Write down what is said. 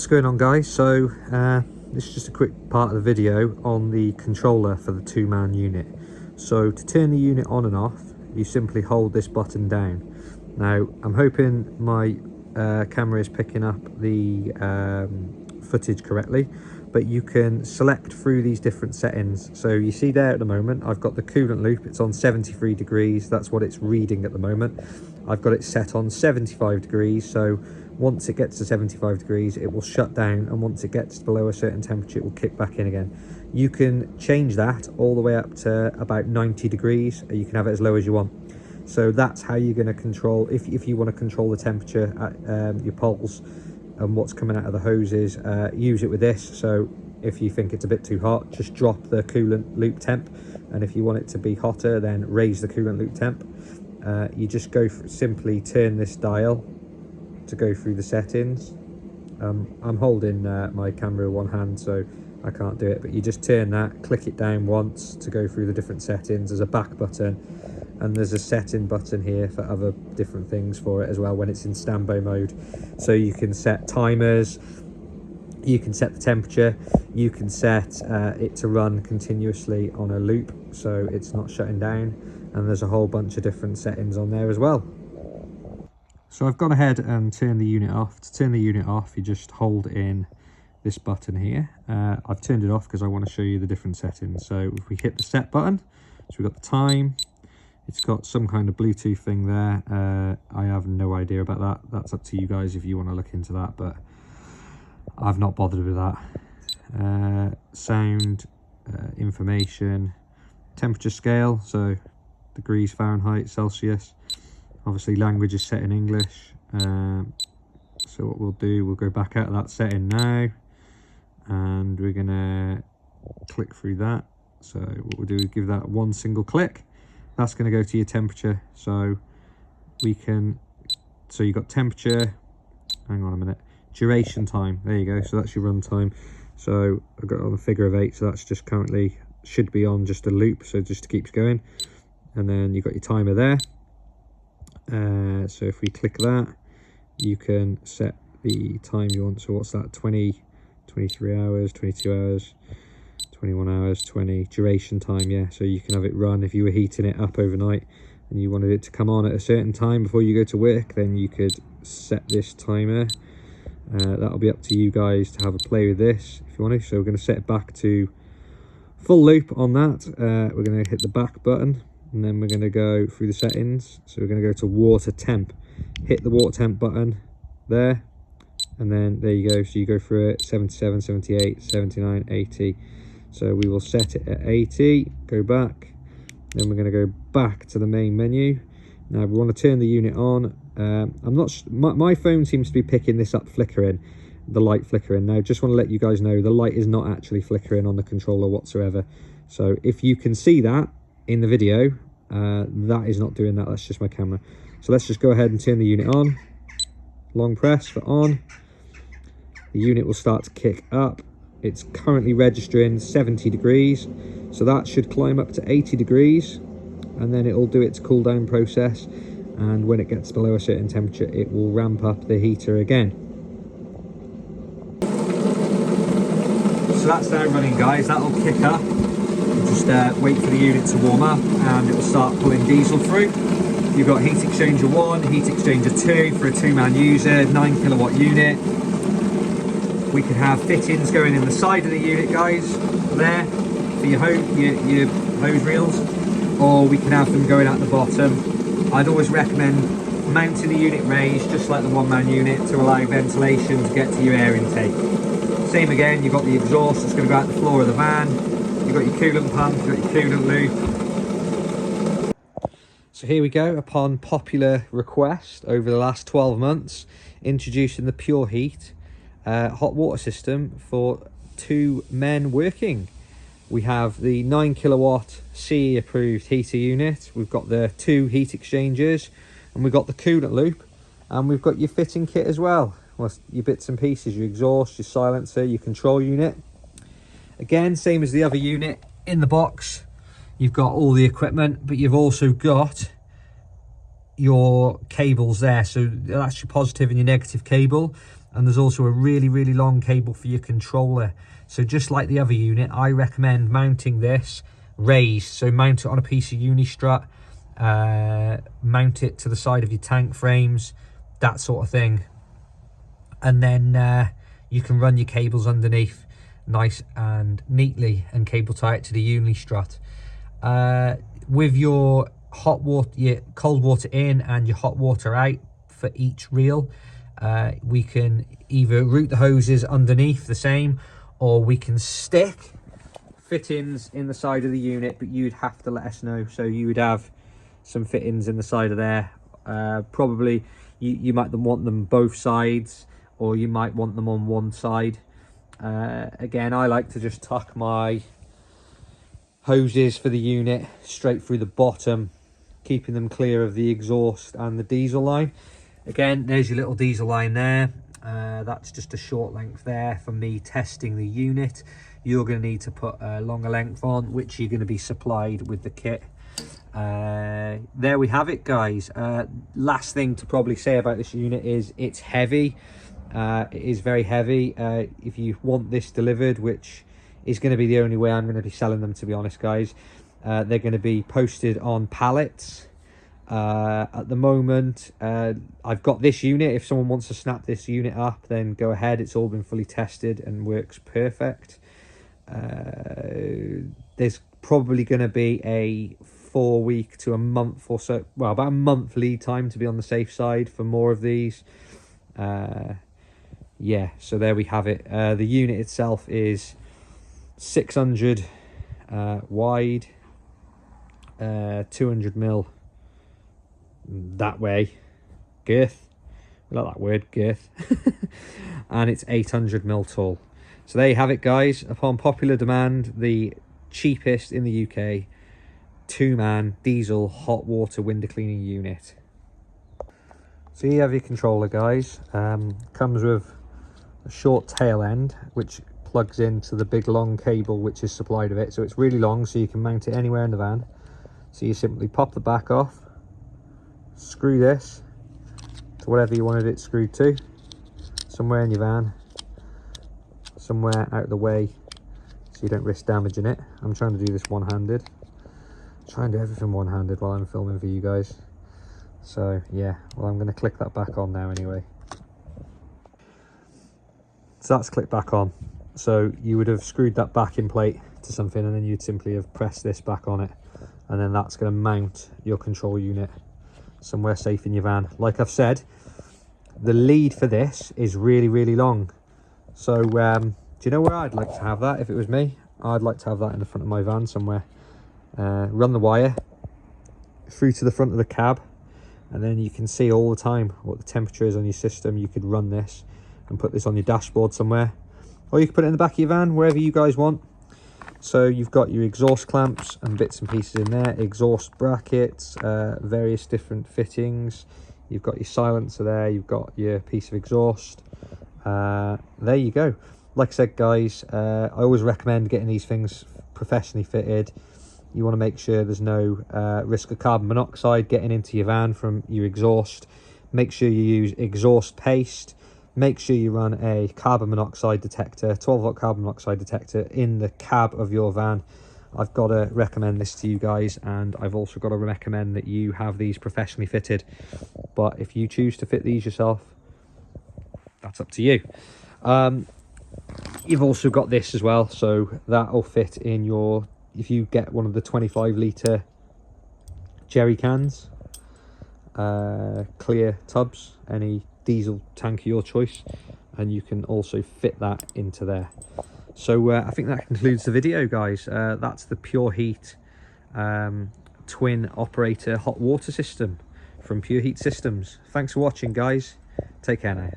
What's going on, guys? So this is just a quick part of the video on the controller for the two-man unit. So to turn the unit on and off, you simply hold this button down. Now I'm hoping my camera is picking up the footage correctly, but you can select through these different settings. So you see there at the moment I've got the coolant loop, it's on 73 degrees, that's what it's reading at the moment. I've got it set on 75 degrees, so once it gets to 75 degrees it will shut down, and once it gets below a certain temperature it will kick back in again. You can change that all the way up to about 90 degrees, or you can have it as low as you want. So that's how you're going to control, if you want to control the temperature at your poles and what's coming out of the hoses. Use it with this. So if you think it's a bit too hot, just drop the coolant loop temp, and if you want it to be hotter, then raise the coolant loop temp. You just simply turn this dial to go through the settings. I'm holding my camera with one hand, so I can't do it, but you just turn that, click it down once to go through the different settings. There's a back button and there's a setting button here for other different things for it as well when it's in standby mode. So you can set timers, you can set the temperature, you can set it to run continuously on a loop so it's not shutting down, and there's a whole bunch of different settings on there as well. So I've gone ahead and turned the unit off. To turn the unit off, you just hold in this button here. I've turned it off because I want to show you the different settings. So if we hit the set button, so we've got the time, it's got some kind of Bluetooth thing there. I have no idea about that. That's up to you guys if you want to look into that, but I've not bothered with that. Sound, information, temperature scale, so degrees Fahrenheit, Celsius. Obviously language is set in English. So what we'll do, we'll go back out of that setting now, and we're gonna click through that. So what we'll do is give that one single click. That's going to go to your temperature. So we can, so you've got temperature, hang on a minute, duration time, there you go. So that's your run time. So I've got it on a figure of 8, so that's just currently should be on just a loop, so just keeps going. And then you've got your timer there. So if we click that, you can set the time you want. So what's that, 20, 23 hours, 22 hours, 21 hours, 20, duration time, yeah. So you can have it run if you were heating it up overnight and you wanted it to come on at a certain time before you go to work, then you could set this timer. That'll be up to you guys to have a play with this if you want to. So we're going to set it back to full loop on that. We're going to hit the back button, and then we're going to go through the settings. So we're going to go to water temp, hit the water temp button there, and then there you go. So you go through it, 77, 78, 79, 80. So we will set it at 80, go back, then we're going to go back to the main menu. Now we want to turn the unit on. I'm not my phone seems to be picking this up, flickering, the light flickering. Now just want to let you guys know the light is not actually flickering on the controller whatsoever. So if you can see that in the video, that is not doing that, that's just my camera. So let's just go ahead and turn the unit on. Long press for on. The unit will start to kick up. It's currently registering 70 degrees, so that should climb up to 80 degrees, and then it will do its cool down process, and when it gets below a certain temperature it will ramp up the heater again. So that's now running, guys. That will kick up. Just wait for the unit to warm up and it will start pulling diesel through. You've got heat exchanger 1, heat exchanger 2 for a 2-man user, 9 kilowatt unit. We could have fittings going in the side of the unit, guys, there for your hose reels, or we can have them going at the bottom. I'd always recommend mounting the unit raised, just like the 1-man unit, to allow ventilation to get to your air intake. Same again, you've got the exhaust that's going to go out the floor of the van, you've got your coolant pump, you've got your coolant loop. So here we go, upon popular request over the last 12 months, introducing the Pureheat hot water system for 2 men working. We have the 9 kilowatt CE approved heater unit, we've got the 2 heat exchangers, and we've got the coolant loop, and we've got your fitting kit as well. Well, your bits and pieces, your exhaust, your silencer, your control unit. Again, same as the other unit, in the box you've got all the equipment, but you've also got your cables there. So that's your positive and your negative cable. and there's also a really long cable for your controller. So just like the other unit, I recommend mounting this raised. So mount it on a piece of Unistrut, mount it to the side of your tank frames, that sort of thing, and then you can run your cables underneath nice and neatly and cable tie it to the Unistrut. With your hot water, your cold water in and your hot water out for each reel, we can either route the hoses underneath the same, or we can stick fittings in the side of the unit, but you'd have to let us know. So you would have some fittings in the side of there. Probably you might want them both sides, or you might want them on one side. Again, I like to just tuck my hoses for the unit straight through the bottom, keeping them clear of the exhaust and the diesel line. Again, there's your little diesel line there. That's just a short length there for me testing the unit. You're going to need to put a longer length on, which you're going to be supplied with the kit. There we have it, guys. Last thing to probably say about this unit is it's heavy. It is very heavy. If you want this delivered, which is going to be the only way I'm going to be selling them, to be honest, guys, they're going to be posted on pallets. At the moment, I've got this unit. If someone wants to snap this unit up, then go ahead. It's all been fully tested and works perfect. There's probably going to be a 4 week to a month or so, well, about a month lead time to be on the safe side for more of these. Yeah, so there we have it. The unit itself is 600 wide, 200 mil that way girth. I like that word, girth. And it's 800 mil tall. So there you have it, guys. Upon popular demand, the cheapest in the UK 2-man diesel hot water window cleaning unit. So you have your controller, guys. Comes with a short tail end which plugs into the big long cable which is supplied with it. So it's really long, so you can mount it anywhere in the van. So you simply pop the back off, screw this to whatever you wanted it screwed to, somewhere in your van, somewhere out of the way, so you don't risk damaging it. I'm trying to do this one-handed. Try and do everything one-handed while I'm filming for you guys. So yeah, well, I'm going to click that back on now anyway. So that's clicked back on. So you would have screwed that backing plate to something, and then you'd simply have pressed this back on it, and then that's going to mount your control unit somewhere safe in your van. Like I've said, the lead for this is really long. So do you know where I'd like to have that if it was me? I'd like to have that in the front of my van somewhere. Run the wire through to the front of the cab, and then you can see all the time what the temperature is on your system. You could run this and put this on your dashboard somewhere, or you could put it in the back of your van, wherever you guys want. So you've got your exhaust clamps and bits and pieces in there, exhaust brackets, various different fittings. You've got your silencer there, you've got your piece of exhaust. There you go. Like I said, guys, I always recommend getting these things professionally fitted. You want to make sure there's no risk of carbon monoxide getting into your van from your exhaust. Make sure you use exhaust paste. Make sure you run a carbon monoxide detector, 12-volt carbon monoxide detector in the cab of your van. I've got to recommend this to you guys, and I've also got to recommend that you have these professionally fitted. But if you choose to fit these yourself, that's up to you. You've also got this as well, so that'll fit in your, if you get one of the 25-litre jerry cans, clear tubs, any diesel tank of your choice, and you can also fit that into there. So I think that concludes the video, guys. That's the Pureheat twin operator hot water system from Pureheat Systems. Thanks for watching, guys. Take care now.